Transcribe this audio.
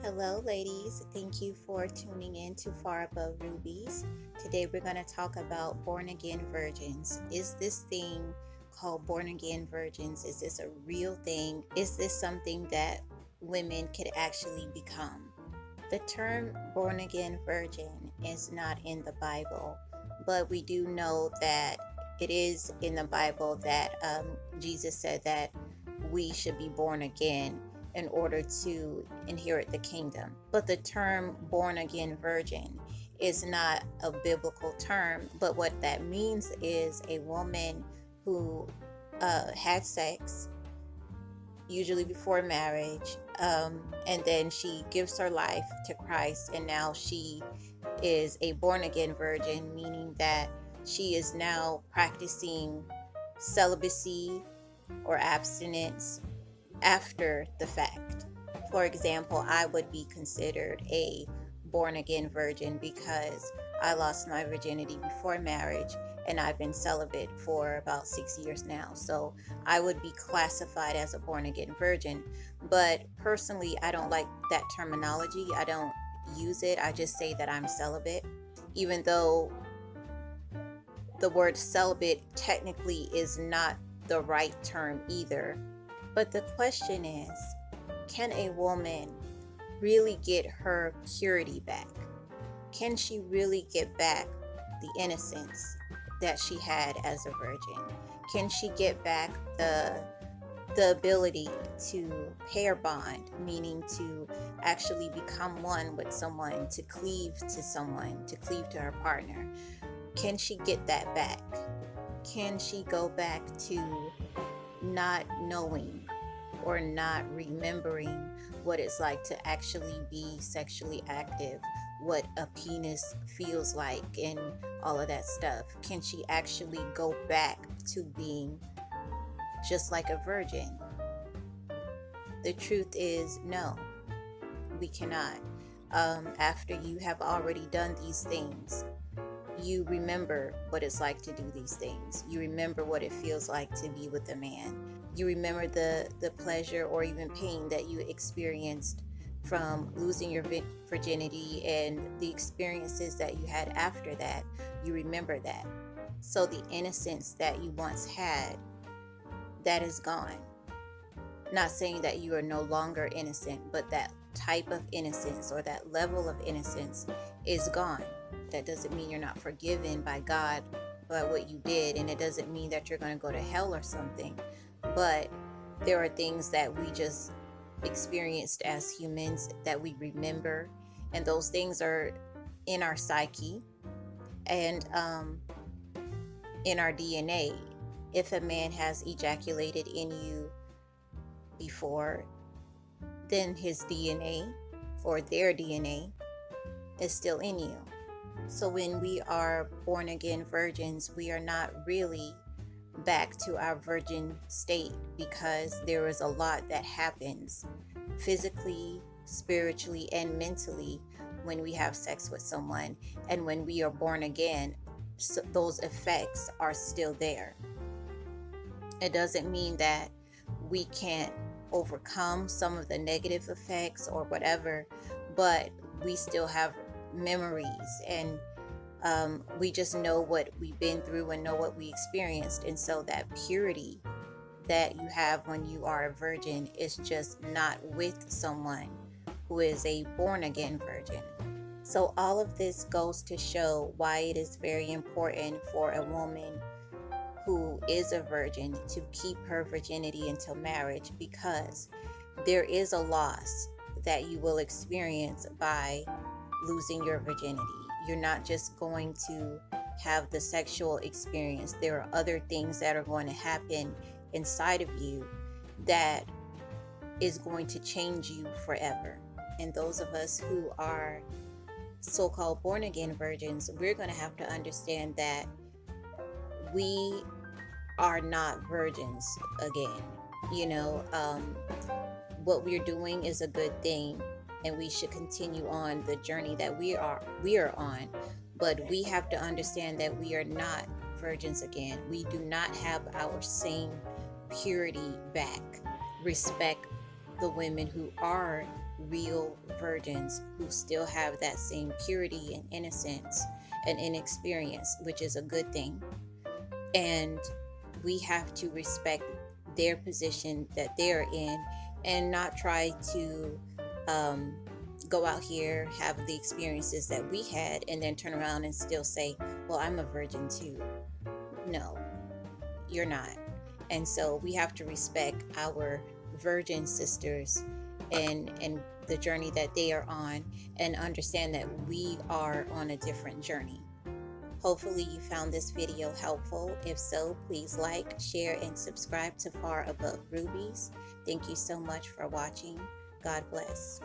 Hello, ladies. Thank you for tuning in to Far Above Rubies. Today, we're going to talk about born again virgins. Is this thing called born again virgins? Is this a real thing? Is this something that women could actually become? The term born again virgin is not in the Bible, but we do know that it is in the Bible that Jesus said that we should be born again in order to inherit the kingdom. But the term born again virgin is not a biblical term, but what that means is a woman who had sex, usually before marriage, and then she gives her life to Christ, and now she is a born again virgin, meaning that she is now practicing celibacy or abstinence after the fact. For example, I would be considered a born again virgin because I lost my virginity before marriage and I've been celibate for about 6 years now. So I would be classified as a born again virgin. But personally, I don't like that terminology. I don't use it. I just say that I'm celibate, even though the word celibate technically is not the right term either. But the question is, can a woman really get her purity back? Can she really get back the innocence that she had as a virgin? Can she get back the ability to pair bond, meaning to actually become one with someone, to cleave to someone, to cleave to her partner? Can she get that back? Can she go back to not knowing or not remembering what it's like to actually be sexually active, what a penis feels like, and all of that stuff? Can she actually go back to being just like a virgin? The truth is, no, we cannot. After you have already done these things, you remember what it's like to do these things. You remember what it feels like to be with a man. You remember the pleasure or even pain that you experienced from losing your virginity and the experiences that you had after that. You remember that. So the innocence that you once had, that is gone. Not saying that you are no longer innocent, but that type of innocence or that level of innocence is gone. That doesn't mean you're not forgiven by God by what you did, and it doesn't mean that you're going to go to hell or something. But there are things that we just experienced as humans that we remember, and those things are in our psyche and in our DNA. If a man has ejaculated in you before, then his DNA or their DNA is still in you. So when we are born again virgins, we are not really back to our virgin state, because there is a lot that happens physically, spiritually, and mentally when we have sex with someone. And when we are born again, so those effects are still there. It doesn't mean that we can't overcome some of the negative effects or whatever, but we still have memories, and we just know what we've been through and know what we experienced. And so that purity that you have when you are a virgin is just not with someone who is a born again virgin. So all of this goes to show why it is very important for a woman who is a virgin to keep her virginity until marriage, because there is a loss that you will experience by losing your virginity. You're not just going to have the sexual experience. There are other things that are going to happen inside of you that is going to change you forever. And those of us who are so-called born again virgins, we're going to have to understand that we are not virgins again. What we're doing is a good thing, and we should continue on the journey that we are on. But we have to understand that we are not virgins again. We do not have our same purity back. Respect the women who are real virgins who still have that same purity and innocence and inexperience, which is a good thing. And we have to respect their position that they're in and not try to go out here, have the experiences that we had, and then turn around and still say, well, I'm a virgin too. No, you're not. And so we have to respect our virgin sisters and the journey that they are on, and understand that we are on a different journey. Hopefully you found this video helpful. If so, please like, share, and subscribe to Far Above Rubies. Thank you so much for watching. God bless.